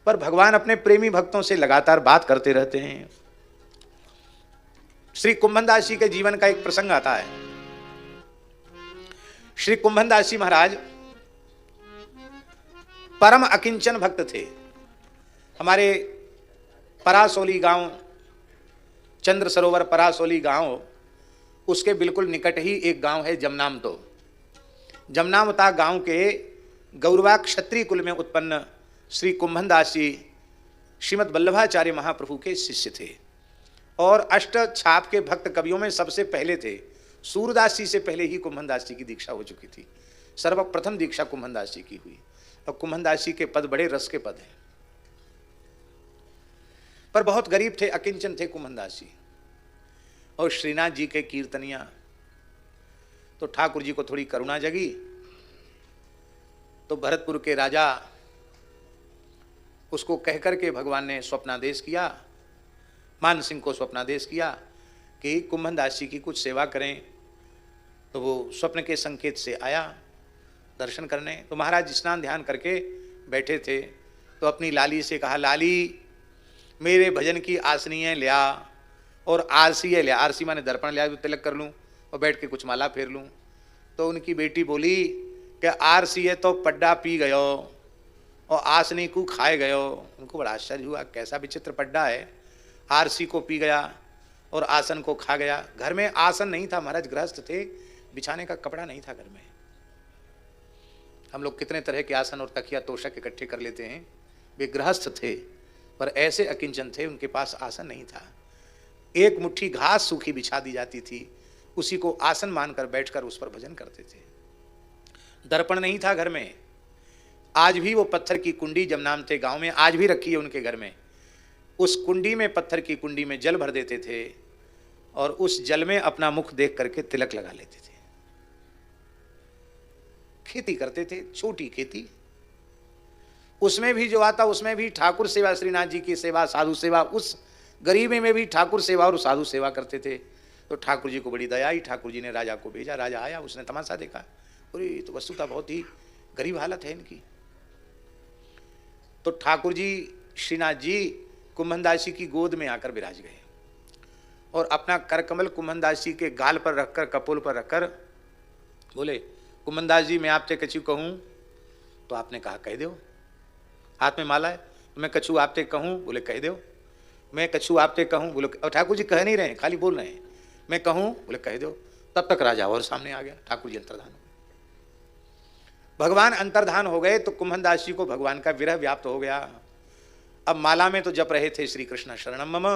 पर भगवान अपने प्रेमी भक्तों से लगातार बात करते रहते हैं। श्री कुंभनदास जी के जीवन का एक प्रसंग आता है। श्री कुंभनदास जी महाराज परम अकिंचन भक्त थे। हमारे परासोली गांव, चंद्र सरोवर परासोली गांव, उसके बिल्कुल निकट ही एक गांव है जमनामतो। जमनामता गांव के गौरवा क्षत्रिय कुल में उत्पन्न श्री कुंभनदास जी श्रीमद् वल्लभाचार्य महाप्रभु के शिष्य थे और अष्ट छाप के भक्त कवियों में सबसे पहले थे। सूरदास जी से पहले ही कुंभनदास जी की दीक्षा हो चुकी थी। सर्वप्रथम दीक्षा कुंभनदास जी की हुई और कुंभनदास जी के पद बड़े रस के पद हैं, पर बहुत गरीब थे, अकिंचन थे कुंभनदास जी। और श्रीनाथ जी के कीर्तनिया तो ठाकुर जी को थोड़ी करुणा जगी, तो भरतपुर के राजा उसको कहकर के भगवान ने स्वप्नादेश किया, मान सिंह को स्वप्नादेश किया कि कुंभनदास जी की कुछ सेवा करें। तो वो स्वप्न के संकेत से आया दर्शन करने। तो महाराज स्नान ध्यान करके बैठे थे, तो अपनी लाली से कहा, लाली मेरे भजन की आसनियाँ लिया और आरसी है लिया। आरसी माने दर्पण लिया, तिलक कर लूँ और बैठ के कुछ माला फेर लूँ। तो उनकी बेटी बोली कि आरसी है तो पड्डा पी गयो और आसनी को खाए गयो। उनको बड़ा आश्चर्य हुआ, कैसा विचित्र पड्डा है, आरसी को पी गया और आसन को खा गया। घर में आसन नहीं था, महाराज गृहस्थ थे, बिछाने का कपड़ा नहीं था घर में। हम लोग कितने तरह के आसन और तकिया तोशक इकट्ठे कर लेते हैं। वे गृहस्थ थे पर ऐसे अकिंचन थे, उनके पास आसन नहीं था। एक मुट्ठी घास सूखी बिछा दी जाती थी, उसी को आसन मानकर बैठकर उस पर भजन करते थे। दर्पण नहीं था घर में। आज भी वो पत्थर की कुंडी जमनामते गांव में आज भी रखी है उनके घर में। उस कुंडी में, पत्थर की कुंडी में जल भर देते थे और उस जल में अपना मुख देख करके तिलक लगा लेते थे। खेती करते थे, छोटी खेती, उसमें भी जो आता उसमें भी ठाकुर सेवा, श्रीनाथ जी की सेवा, साधु सेवा, उस गरीबी में भी ठाकुर सेवा और साधु सेवा करते थे। तो ठाकुर जी को बड़ी दया आई, ठाकुर जी ने राजा को भेजा। राजा आया, उसने तमाशा देखा, अरे तो वस्तुतः बहुत ही गरीब हालत है इनकी। तो ठाकुर जी, श्रीनाथ जी कुंभनदास जी की गोद में आकर विराज गए और अपना करकमल कुंभनदास जी के गाल पर रखकर, कपोल पर रखकर बोले, कुंभनदास जी मैं आपसे कछु कहूँ? तो आपने कहा कह दो। हाथ में माला है, तो मैं कछु आपसे कहूँ? बोले कह दो। मैं कछु आपसे कहूँ? बोले। और ठाकुर जी कह नहीं रहे, खाली बोल रहे हैं, मैं कहूँ? बोले कह दो। तब तक राजा और सामने आ गया। ठाकुर जी अंतर्धान हो गए। भगवान अंतर्धान हो गए तो कुंभनदास जी को भगवान का विरह व्याप्त हो गया। अब माला में तो जप रहे थे श्री कृष्ण शरणम मम,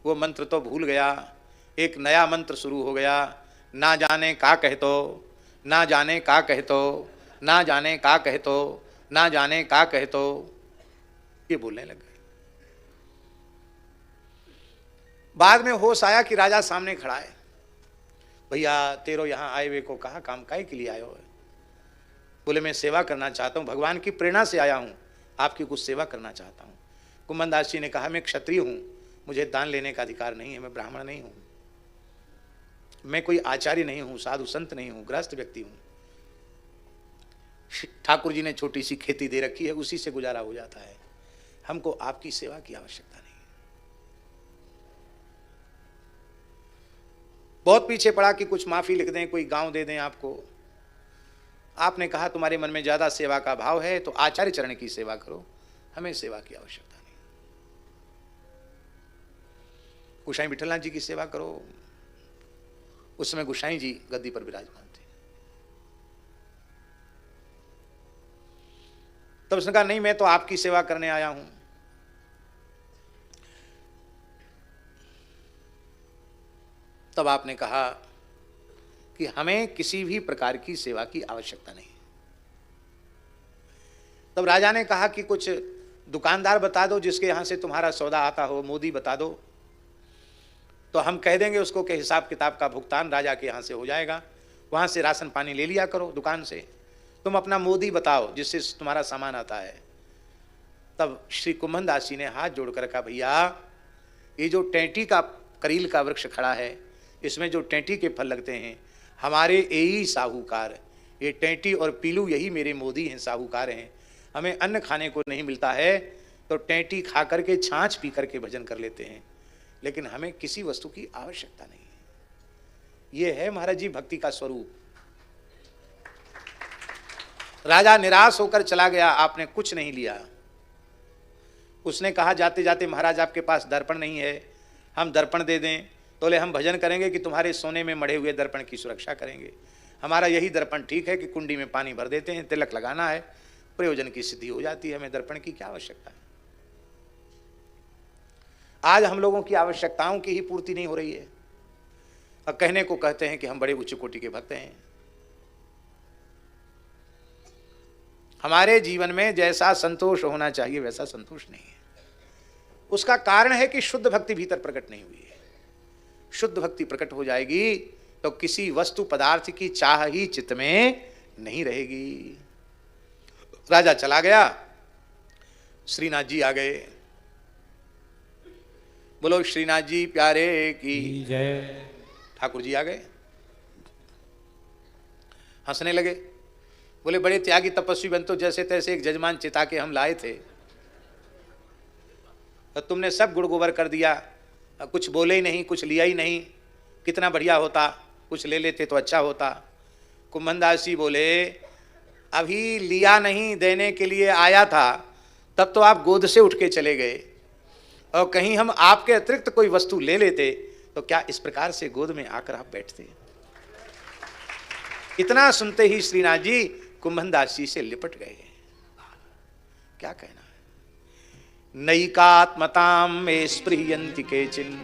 वो मंत्र तो भूल गया। एक नया मंत्र शुरू हो गया, ना जाने का कहतो, ना जाने का कहतो, ना जाने का कहतो, ना जाने का कहतो, ये बोलने लग गए। बाद में होश आया कि राजा सामने खड़ा है। भैया तेरो यहाँ आए हुए को कहा, काम काहे के लिए आए हो? बोले मैं सेवा करना चाहता हूँ, भगवान की प्रेरणा से आया हूँ, आपकी कुछ सेवा करना चाहता हूँ। कुंभनदास जी ने कहा, मैं क्षत्रिय हूँ, मुझे दान लेने का अधिकार नहीं है, मैं ब्राह्मण नहीं हूँ, मैं कोई आचार्य नहीं हूँ, साधु संत नहीं हूँ, गृहस्थ व्यक्ति हूँ। ठाकुर जी ने छोटी सी खेती दे रखी है, उसी से गुजारा हो जाता है, हमको आपकी सेवा की आवश्यकता नहीं है। बहुत पीछे पड़ा कि कुछ माफी लिख दें, कोई गांव दे दें आपको। आपने कहा तुम्हारे मन में ज्यादा सेवा का भाव है तो आचार्य चरण की सेवा करो, हमें सेवा की आवश्यकता नहीं। गोसाई विठलनाथ जी की सेवा करो। उस समय गोसाई जी गद्दी पर विराजमान थे। तब उसने कहा नहीं, मैं तो आपकी सेवा करने आया हूं। तब आपने कहा कि हमें किसी भी प्रकार की सेवा की आवश्यकता नहीं। तब राजा ने कहा कि कुछ दुकानदार बता दो जिसके यहां से तुम्हारा सौदा आता हो, मोदी बता दो, तो हम कह देंगे उसको कि हिसाब किताब का भुगतान राजा के यहाँ से हो जाएगा। वहाँ से राशन पानी ले लिया करो दुकान से, तुम अपना मोदी बताओ जिससे तुम्हारा सामान आता है। तब श्री कुंभनदास जी ने हाथ जोड़कर कहा, भैया ये जो टेंटी का करील का वृक्ष खड़ा है, इसमें जो टेंटी के फल लगते हैं, हमारे यही साहूकार, ये टेंटी और पीलू यही मेरे मोदी हैं, साहूकार हैं। हमें अन्न खाने को नहीं मिलता है तो टेंटी खा करके छाछ पी करके भजन कर लेते हैं, लेकिन हमें किसी वस्तु की आवश्यकता नहीं है। ये है महाराज जी भक्ति का स्वरूप। राजा निराश होकर चला गया, आपने कुछ नहीं लिया। उसने कहा जाते जाते, महाराज आपके पास दर्पण नहीं है, हम दर्पण दे दें? तो बोले हम भजन करेंगे कि तुम्हारे सोने में मढ़े हुए दर्पण की सुरक्षा करेंगे। हमारा यही दर्पण ठीक है कि कुंडी में पानी भर देते हैं, तिलक लगाना है, प्रयोजन की सिद्धि हो जाती है, हमें दर्पण की क्या आवश्यकता है। आज हम लोगों की आवश्यकताओं की ही पूर्ति नहीं हो रही है, और कहने को कहते हैं कि हम बड़े उच्च कोटि के भक्त हैं। हमारे जीवन में जैसा संतोष होना चाहिए वैसा संतोष नहीं है। उसका कारण है कि शुद्ध भक्ति भीतर प्रकट नहीं हुई है। शुद्ध भक्ति प्रकट हो जाएगी तो किसी वस्तु पदार्थ की चाह ही चित्त में नहीं रहेगी। राजा चला गया, श्रीनाथ जी आ गए। बोलो श्रीनाथ जी प्यारे की जय। ठाकुर जी आ गए, हंसने लगे, बोले बड़े त्यागी तपस्वी बन, तो जैसे तैसे एक जजमान चिता के हम लाए थे, तो तुमने सब गुड़ गोबर कर दिया, कुछ बोले ही नहीं, कुछ लिया ही नहीं। कितना बढ़िया होता, कुछ ले लेते तो अच्छा होता। कुंभनदास जी बोले अभी लिया नहीं, देने के लिए आया था, तब तो आप गोद से उठ के चले गए, और कहीं हम आपके अतिरिक्त कोई वस्तु ले लेते तो क्या इस प्रकार से गोद में आकर आप बैठते? इतना सुनते ही श्रीनाथ जी कुंभनदास जी से लिपट गए। क्या कहना है। नैकात्मताम में स्पृहयन्ति केचिन,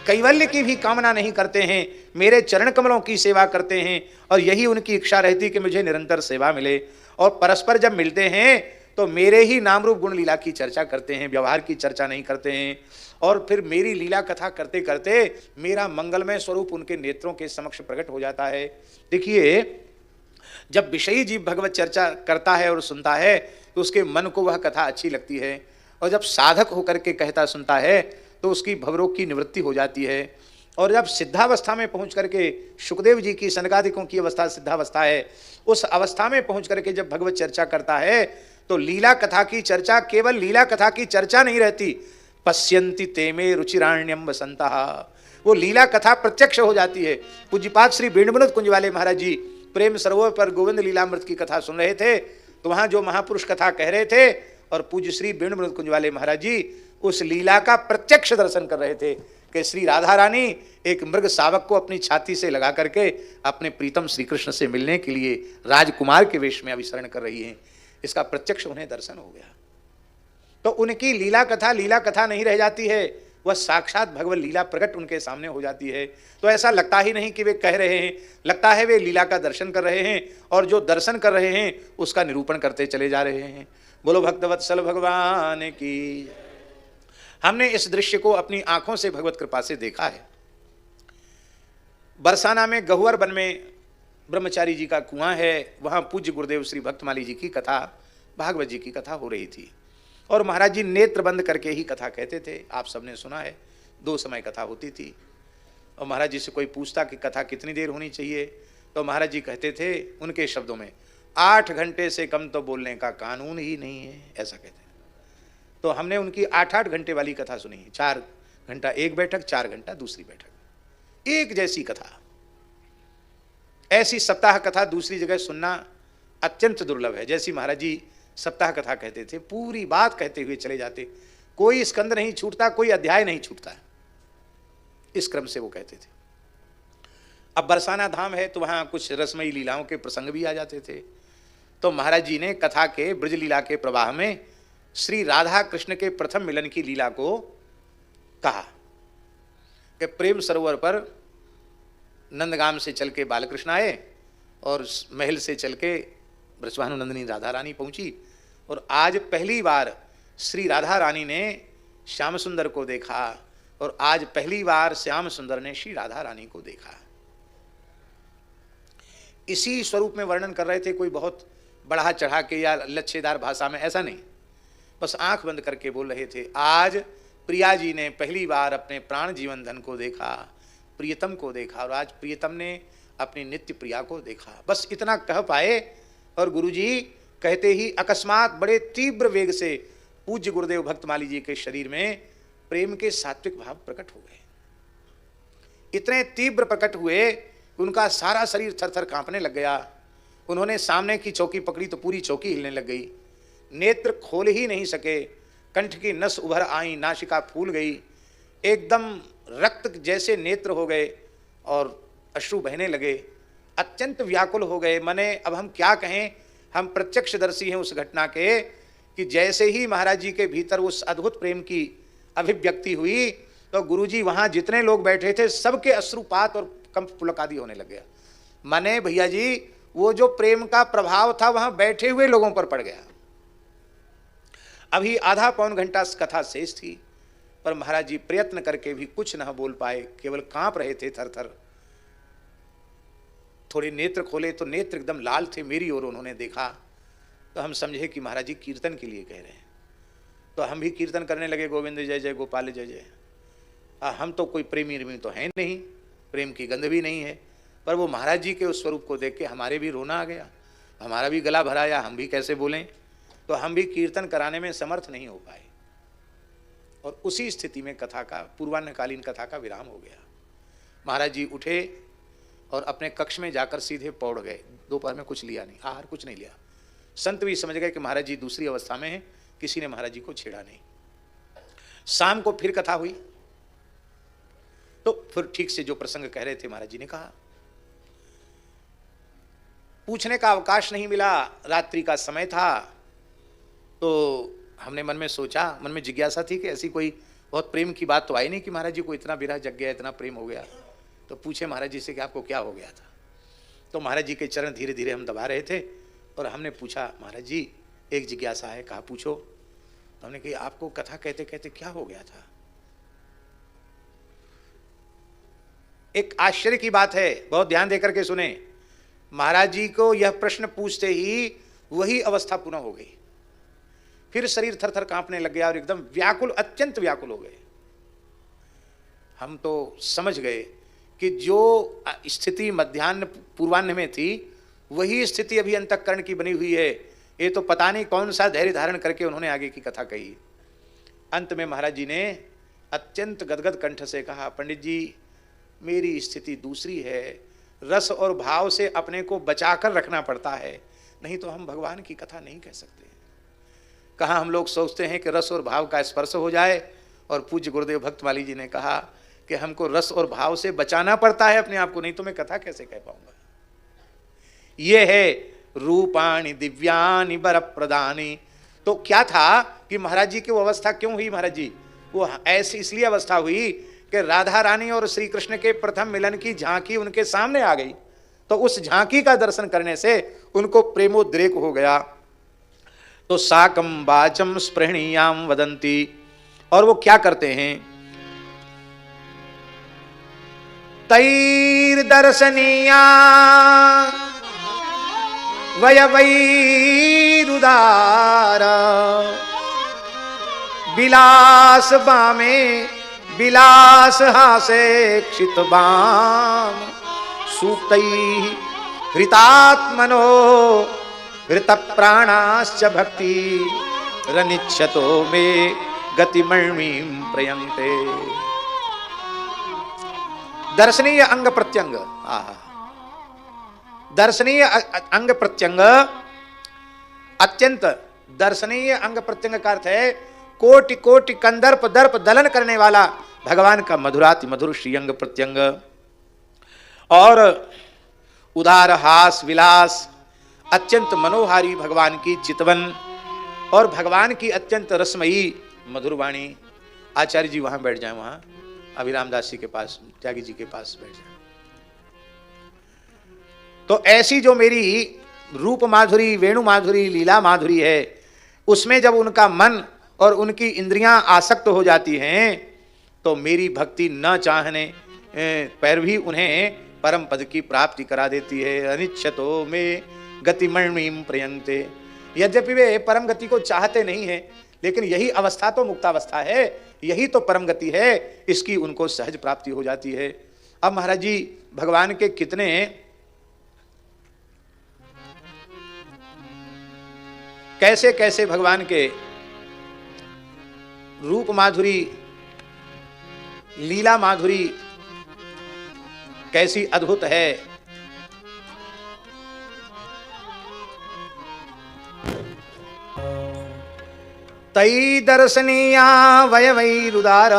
कैवल्य की भी कामना नहीं करते हैं, मेरे चरण कमलों की सेवा करते हैं, और यही उनकी इच्छा रहती कि मुझे निरंतर सेवा मिले। और परस्पर जब मिलते हैं तो मेरे ही नाम रूप गुण लीला की चर्चा करते हैं, व्यवहार की चर्चा नहीं करते हैं। और फिर मेरी लीला कथा करते करते मेरा मंगलमय स्वरूप उनके नेत्रों के समक्ष प्रकट हो जाता है। देखिए, जब विषयी जीव भगवत चर्चा करता है और सुनता है तो उसके मन को वह कथा अच्छी लगती है, और जब साधक होकर के कहता सुनता है तो उसकी भवरोग की निवृत्ति हो जाती है। और जब सिद्धावस्था में पहुंच करके, सुखदेव जी की सनकादिकों की अवस्था सिद्धावस्था है, उस अवस्था में पहुंच करके जब भगवत चर्चा करता है तो लीला कथा की चर्चा केवल लीला कथा की चर्चा नहीं रहती। पश्यन्ति ते में रुचिराण्यम बसंतः, वो लीला कथा प्रत्यक्ष हो जाती है। पूज्यपाद श्री बेणुबनुद कुंज वाले महाराज जी प्रेम सरोवर पर गोविंद लीलामृत की कथा सुन रहे थे, तो वहां जो महापुरुष कथा कह रहे थे, और पूज्य श्री बेणुबनुद कुंज वाले महाराज जी उस लीला का प्रत्यक्ष दर्शन कर रहे थे कि श्री राधा रानी एक मृग शावक को अपनी छाती से लगा करके अपने प्रीतम श्री कृष्ण से मिलने के लिए राजकुमार के वेश में अभिसरण कर रही हैं। इसका प्रत्यक्ष उन्हें दर्शन हो गया। तो उनकी लीला कथा नहीं रह जाती है, वह साक्षात भगवत लीला प्रकट उनके सामने हो जाती है। तो ऐसा लगता ही नहीं कि वे कह रहे हैं, लगता है वे लीला का दर्शन कर रहे हैं, और जो दर्शन कर रहे हैं उसका निरूपण करते चले जा रहे हैं। बोलो भक्तवत्सल भगवान की। हमने इस दृश्य को अपनी आंखों से भगवत कृपा से देखा है। बरसाना में गहुवर वन में ब्रह्मचारी जी का कुआं है, वहां पूज्य गुरुदेव श्री भक्तमाली जी की कथा, भागवत जी की कथा हो रही थी, और महाराज जी नेत्र बंद करके ही कथा कहते थे। आप सबने सुना है, 2 समय कथा होती थी। और महाराज जी से कोई पूछता कि कथा कितनी देर होनी चाहिए, तो महाराज जी कहते थे उनके शब्दों में, 8 घंटे से कम तो बोलने का कानून ही नहीं है, ऐसा कहते हैं। तो हमने उनकी 8-8 घंटे वाली कथा सुनी। 4 घंटा एक बैठक, 4 घंटा दूसरी बैठक, एक जैसी कथा। ऐसी सप्ताह कथा दूसरी जगह सुनना अत्यंत दुर्लभ है। जैसी महाराज जी सप्ताह कथा कहते थे, पूरी बात कहते हुए चले जाते, कोई स्कंद नहीं छूटता, कोई अध्याय नहीं छूटता, इस क्रम से वो कहते थे। अब बरसाना धाम है तो वहां कुछ रसमयी लीलाओं के प्रसंग भी आ जाते थे। तो महाराज जी ने कथा के ब्रज लीला के प्रवाह में श्री राधा कृष्ण के प्रथम मिलन की लीला को कहा कि प्रेम सरोवर पर नंदगाम से चल के बालकृष्ण आए, और महल से चल के ब्रजभानुनंदिनी राधा रानी पहुंची, और आज पहली बार श्री राधा रानी ने श्याम सुंदर को देखा, और आज पहली बार श्याम सुंदर ने श्री राधा रानी को देखा। इसी स्वरूप में वर्णन कर रहे थे, कोई बहुत बढ़ा चढ़ा के या लच्छेदार भाषा में, ऐसा नहीं, बस आंख बंद करके बोल रहे थे। आज प्रिया जी ने पहली बार अपने प्राण जीवन धन को देखा, प्रियतम को देखा, और आज प्रियतम ने अपनी नित्य प्रिया को देखा। बस इतना कह पाए, और गुरुजी कहते ही अकस्मात बड़े तीव्र वेग से पूज्य गुरुदेव भक्तमाली जी के शरीर में प्रेम के सात्विक भाव प्रकट हो गए। इतने तीव्र प्रकट हुए कि उनका सारा शरीर थर-थर कांपने लग गया। उन्होंने सामने की चौकी पकड़ी तो पूरी चौकी हिलने लग गई। नेत्र खोल ही नहीं सके, कंठ की नस उभर आई, नासिका फूल गई, एकदम रक्त जैसे नेत्र हो गए और अश्रु बहने लगे। अत्यंत व्याकुल हो गए। माने अब हम क्या कहें, हम प्रत्यक्षदर्शी हैं उस घटना के कि जैसे ही महाराज जी के भीतर उस अद्भुत प्रेम की अभिव्यक्ति हुई तो गुरुजी वहां जितने लोग बैठे थे सबके अश्रुपात और कंप पुलक आदि होने लग गया। माने भैया जी वो जो प्रेम का प्रभाव था वहां बैठे हुए लोगों पर पड़ गया। अभी आधा पौन घंटा कथा शेष थी पर महाराज जी प्रयत्न करके भी कुछ न बोल पाए, केवल कांप रहे थे थर थर। थोड़े नेत्र खोले तो नेत्र एकदम लाल थे, मेरी ओर उन्होंने देखा तो हम समझे कि महाराज जी कीर्तन के लिए कह रहे हैं। तो हम भी कीर्तन करने लगे, गोविंद जय जय गोपाल जय जय। हम तो कोई प्रेमी तो हैं नहीं, प्रेम की गंध भी नहीं है, पर वो महाराज जी के उस स्वरूप को देख के हमारे भी रोना आ गया, हमारा भी गला भराया, हम भी कैसे बोलें। तो हम भी कीर्तन कराने में समर्थ नहीं हो पाए और उसी स्थिति में कथा का पूर्वाह्नकालीन कथा का विराम हो गया। महाराज जी उठे और अपने कक्ष में जाकर सीधे पौड़ गए। दोपहर में कुछ लिया नहीं, आहार कुछ नहीं लिया। संत भी समझ गए कि महाराज जी दूसरी अवस्था में हैं, किसी ने महाराज जी को छेड़ा नहीं। शाम को फिर कथा हुई तो फिर ठीक से जो प्रसंग कह रहे थे महाराज जी ने कहा। पूछने का अवकाश नहीं मिला, रात्रि का समय था। तो हमने मन में सोचा, मन में जिज्ञासा थी कि ऐसी कोई बहुत प्रेम की बात तो आई नहीं कि महाराज जी को इतना विरह जग गया, इतना प्रेम हो गया। तो पूछे महाराज जी से कि आपको क्या हो गया था। तो महाराज जी के चरण धीरे धीरे हम दबा रहे थे और हमने पूछा, महाराज जी एक जिज्ञासा है। कहा पूछो। तो हमने कहा आपको कथा कहते कहते क्या हो गया था। एक आश्चर्य की बात है, बहुत ध्यान देकर के सुने। महाराज जी को यह प्रश्न पूछते ही वही अवस्था पुनः हो गई। फिर शरीर थर थर कांपने लग गया और एकदम व्याकुल, अत्यंत व्याकुल हो गए। हम तो समझ गए कि जो स्थिति मध्याह्न पूर्वाह्न में थी वही स्थिति अभी अंतःकरण की बनी हुई है। ये तो पता नहीं कौन सा धैर्य धारण करके उन्होंने आगे की कथा कही। अंत में महाराज जी ने अत्यंत गदगद कंठ से कहा, पंडित जी मेरी स्थिति दूसरी है। रस और भाव से अपने को बचाकर रखना पड़ता है, नहीं तो हम भगवान की कथा नहीं कह सकते। कहाँ हम लोग सोचते हैं कि रस और भाव का स्पर्श हो जाए, और पूज्य गुरुदेव भक्तमाली जी ने कहा कि हमको रस और भाव से बचाना पड़ता है अपने आप को, नहीं तो मैं कथा कैसे कह पाऊंगा। ये है रूपाणि दिव्यानि बर प्रदानी। तो क्या था कि महाराज जी की वो अवस्था क्यों हुई। महाराज जी वो ऐसी इसलिए अवस्था हुई कि राधा रानी और श्री कृष्ण के प्रथम मिलन की झांकी उनके सामने आ गई। तो उस झांकी का दर्शन करने से उनको प्रेमोद्रेक हो गया। तो साकम वाचम स्पृहणीयाम वदंती, और वो क्या करते हैं, तैर दर्शनीया वय वैरुदारा विलास बामे विलास हासे क्षित बाम सूक्तैः हृतात्मनो हृत प्राणाश्च भक्ति रनिच्छतो मे गतिमर्मीं प्रयन्ते। दर्शनीय अंग प्रत्यंग, दर्शनीय अंग प्रत्यंग, अत्यंत दर्शनीय अंग प्रत्यंग का अर्थ है कोटि कोटि कंदर्प दर्प दलन करने वाला भगवान का मधुराति मधुर श्री अंग प्रत्यंग। और उदार हास विलास, अत्यंत मनोहारी भगवान की चितवन, और भगवान की अत्यंत रसमयी मधुरवाणी। आचार्य जी वहां बैठ जाएं, वहां अभिराम दास जी के पास, त्यागी जी के पास बैठ जाएं। तो ऐसी जो मेरी रूप माधुरी, वेणु माधुरी, लीला माधुरी है, उसमें जब उनका मन और उनकी इंद्रियां आसक्त हो जाती हैं तो मेरी भक्ति न चाहने पर भी उन्हें परम पद की प्राप्ति करा देती है। अनिच्छतो में गतिमर्मीं प्रयन्ते। यद्यपि वे परम गति को चाहते नहीं है, लेकिन यही अवस्था तो मुक्तावस्था है, यही तो परम गति है, इसकी उनको सहज प्राप्ति हो जाती है। अब महाराज जी भगवान के कितने कैसे कैसे भगवान के रूप माधुरी, लीला माधुरी कैसी अद्भुत है। तई दर्शनीया वय वैरुदार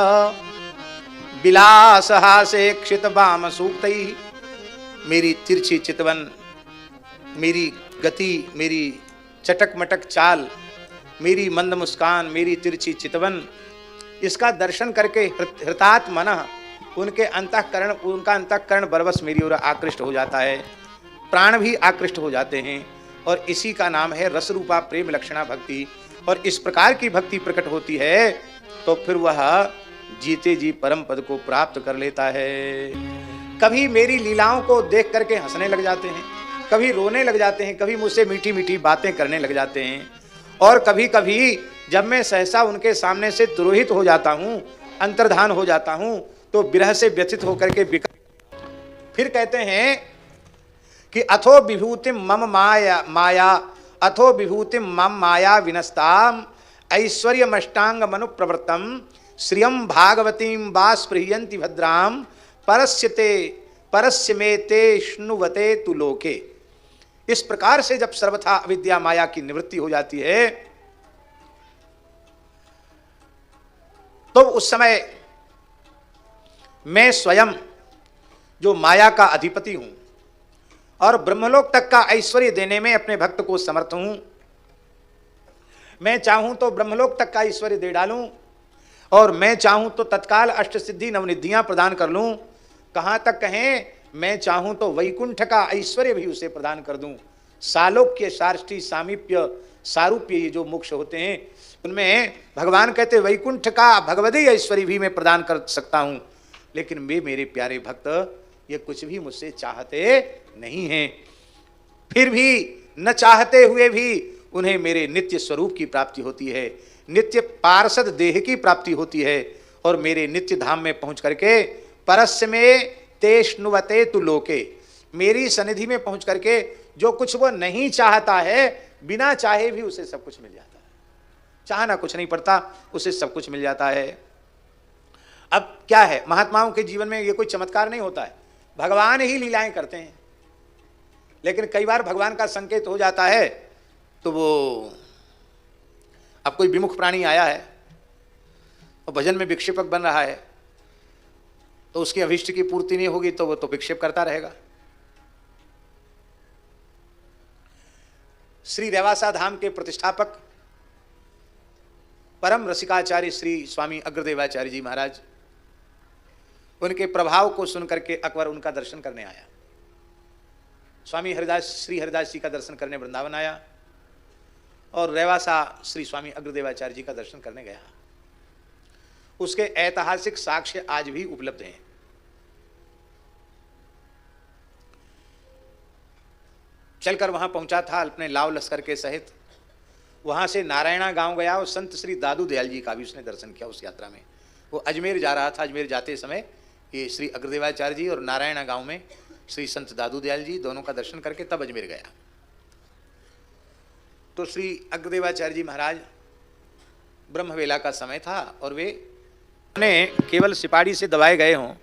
विलास हासे क्षित वाम सूक्तई। मेरी तिरछी चितवन, मेरी गति, मेरी चटक मटक चाल, मेरी मंद मुस्कान, मेरी तिरछी चितवन, इसका दर्शन करके हृतात् मनः उनके अंतःकरण, उनका अंतःकरण बरबस मेरी ओर आकृष्ट हो जाता है, प्राण भी आकृष्ट हो जाते हैं। और इसी का नाम है रस रूपा प्रेम लक्षणा भक्ति। और इस प्रकार की भक्ति प्रकट होती है तो फिर वह जीते जी परम पद को प्राप्त कर लेता है। कभी मेरी लीलाओं को देख करके हंसने लग जाते हैं, कभी रोने लग जाते हैं, कभी मुझसे मीठी मीठी बातें करने लग जाते हैं। और कभी कभी जब मैं सहसा उनके सामने से तुरोहित हो जाता हूँ, अंतर्धान हो जाता हूँ, तो विरह से व्यथित होकर के फिर कहते हैं कि अथो विभूतिम मम माया माया, अथो विभूतिम मम माया विनस्ताम ऐश्वर्यमष्टांग मनु प्रवृत्तम श्रियम भागवतीम वास्पृहयन्ति भद्राम परस्यते परस्य में ते श्नुवते तु लोके। इस प्रकार से जब सर्वथा अविद्या माया की निवृत्ति हो जाती है तो उस समय मैं स्वयं जो माया का अधिपति हूं और ब्रह्मलोक तक का ऐश्वर्य देने में अपने भक्त को समर्थ हूं। मैं चाहूं तो ब्रह्मलोक तक का ऐश्वर्य दे डालूं और मैं चाहूं तो तत्काल अष्ट सिद्धि नवनिधियां प्रदान कर लूं। कहां तक कहें, मैं चाहूं तो वैकुंठ का ऐश्वर्य भी उसे प्रदान कर दूं। सालोक्य, सार्ष्टी, सामीप्य, सारूप्य, ये जो मोक्ष होते हैं उनमें भगवान कहते वैकुंठ का भगवदीय ऐश्वर्य भी मैं प्रदान कर सकता हूं। लेकिन वे मेरे प्यारे भक्त ये कुछ भी मुझसे चाहते नहीं हैं। फिर भी न चाहते हुए भी उन्हें मेरे नित्य स्वरूप की प्राप्ति होती है, नित्य पार्षद देह की प्राप्ति होती है। और मेरे नित्य धाम में पहुंच करके परस्य में तेष्णुवते तु लोके, मेरी सनिधि में पहुंच करके जो कुछ वो नहीं चाहता है, बिना चाहे भी उसे सब कुछ मिल जाता है। चाहना कुछ नहीं पड़ता, उसे सब कुछ मिल जाता है। अब क्या है, महात्माओं के जीवन में ये कोई चमत्कार नहीं होता है, भगवान ही लीलाएं करते हैं। लेकिन कई बार भगवान का संकेत हो जाता है तो वो, अब कोई विमुख प्राणी आया है और भजन में विक्षेपक बन रहा है तो उसकी अभिष्ट की पूर्ति नहीं होगी तो वो तो विक्षेप करता रहेगा। श्री रेवासा धाम के प्रतिष्ठापक परम रसिकाचार्य श्री स्वामी अग्रदेवाचार्य जी महाराज, उनके प्रभाव को सुनकर के अकबर उनका दर्शन करने आया। स्वामी हरिदास, श्री हरिदास जी का दर्शन करने वृंदावन आया और रेवासा श्री स्वामी अग्रदेवाचार्य जी का दर्शन करने गया। उसके ऐतिहासिक साक्ष्य आज भी उपलब्ध हैं। चलकर वहां पहुंचा था अपने लाव लश्कर के सहित। वहां से नारायणा गांव गया और संत श्री दादू दयाल जी का भी उसने दर्शन किया उस यात्रा में। वो अजमेर जा रहा था, अजमेर जाते समय ये श्री अग्रदेवाचार्य जी और नारायणा गांव में श्री संत दादू दयाल जी दोनों का दर्शन करके तब अजमेर गया। तो श्री अग्रदेवाचार्य जी महाराज, ब्रह्मवेला का समय था और वे केवल सिपाही से दबाए गए हों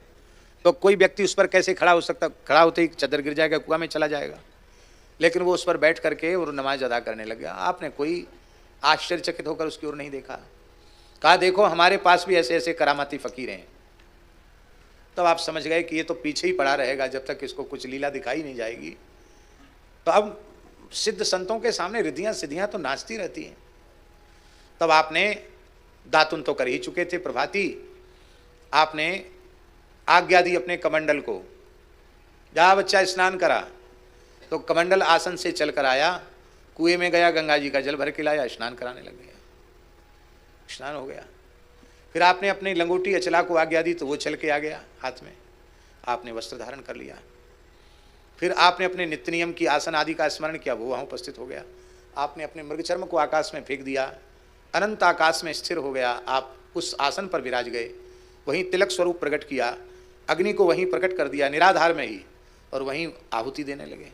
तो कोई व्यक्ति उस पर कैसे खड़ा हो सकता, खड़ा होते ही चदर गिर जाएगा, कुआं में चला जाएगा। लेकिन वो उस पर बैठ करके और नमाज अदा करने लग गया। आपने कोई आश्चर्यचकित होकर उसकी ओर नहीं देखा। कहा देखो हमारे पास भी ऐसे ऐसे करामाती फकीर हैं। तब आप समझ गए कि ये तो पीछे ही पड़ा रहेगा जब तक इसको कुछ लीला दिखाई नहीं जाएगी। तो अब सिद्ध संतों के सामने रिद्धियां सिद्धियां तो नाचती रहती हैं। तब आपने दातुन तो कर ही चुके थे प्रभाती, आपने आज्ञा दी अपने कमंडल को, जा बच्चा स्नान करा। तो कमंडल आसन से चलकर आया, कुएं में गया, गंगा जी का जल भर के लाया, स्नान कराने लग गया। स्नान हो गया। फिर आपने अपनी लंगोटी अचला को आज्ञा दी तो वो चल के आ गया हाथ में। आपने वस्त्र धारण कर लिया। फिर आपने अपने नित्य नियम की आसन आदि का स्मरण किया, वो वहाँ उपस्थित हो गया। आपने अपने मृगचर्म को आकाश में फेंक दिया, अनंत आकाश में स्थिर हो गया। आप उस आसन पर विराज गए, वहीं तिलक स्वरूप प्रकट किया, अग्नि को वहीं प्रकट कर दिया निराधार में ही, और वहीं आहुति देने लगे।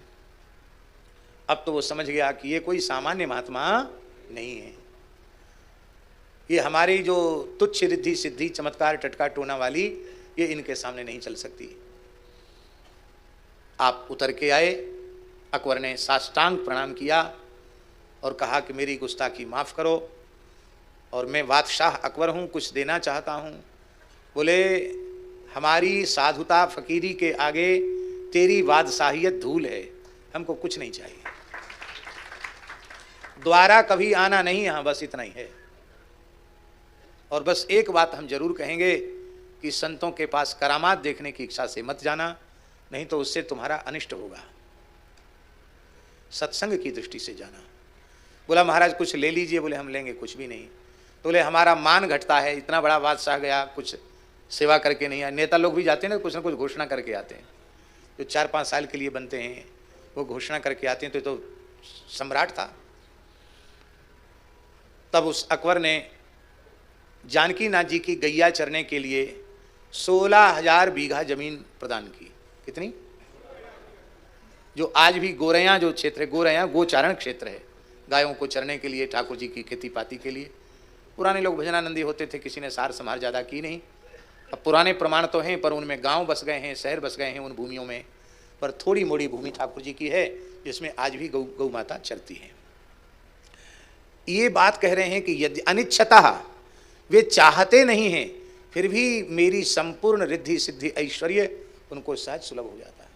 अब तो वो समझ गया कि ये कोई सामान्य महात्मा नहीं है, ये हमारी जो तुच्छ रिद्धि सिद्धि चमत्कार टटका टोना वाली, ये इनके सामने नहीं चल सकती। आप उतर के आए। अकबर ने साष्टांग प्रणाम किया और कहा कि मेरी गुस्ताखी माफ़ करो और मैं बादशाह अकबर हूँ, कुछ देना चाहता हूँ। बोले हमारी साधुता फकीरी के आगे तेरी बादशाहियत धूल है, हमको कुछ नहीं चाहिए, दोबारा कभी आना नहीं यहाँ, बस इतना ही है। और बस एक बात हम जरूर कहेंगे कि संतों के पास करामात देखने की इच्छा से मत जाना, नहीं तो उससे तुम्हारा अनिष्ट होगा। सत्संग की दृष्टि से जाना। बोला महाराज कुछ ले लीजिए। बोले हम लेंगे कुछ भी नहीं। तो बोले हमारा मान घटता है, इतना बड़ा बादशाह गया कुछ सेवा करके नहीं आया। नेता लोग भी जाते हैं ना कुछ घोषणा करके आते हैं, जो 4-5 साल के लिए बनते हैं वो घोषणा करके आते हैं। तो सम्राट था। तब उस अकबर ने जानकी नाथ जी की गैया चरने के लिए 16,000 बीघा जमीन प्रदान की। कितनी? जो आज भी गोरैया जो क्षेत्र है, गोरैया गोचारण क्षेत्र है, गायों को चरने के लिए, ठाकुर जी की खेती पाती के लिए। पुराने लोग भजनानंदी होते थे, किसी ने सार संभार ज़्यादा की नहीं। अब पुराने प्रमाण तो हैं, पर उनमें गांव बस गए हैं, शहर बस गए हैं उन भूमियों में, पर थोड़ी मोड़ी भूमि ठाकुर जी की है जिसमें आज भी गौ माता चरती है। ये बात कह रहे हैं कि यदि अनिच्छतः वे चाहते नहीं हैं, फिर भी मेरी संपूर्ण रिद्धि सिद्धि ऐश्वर्य उनको सहज सुलभ हो जाता है।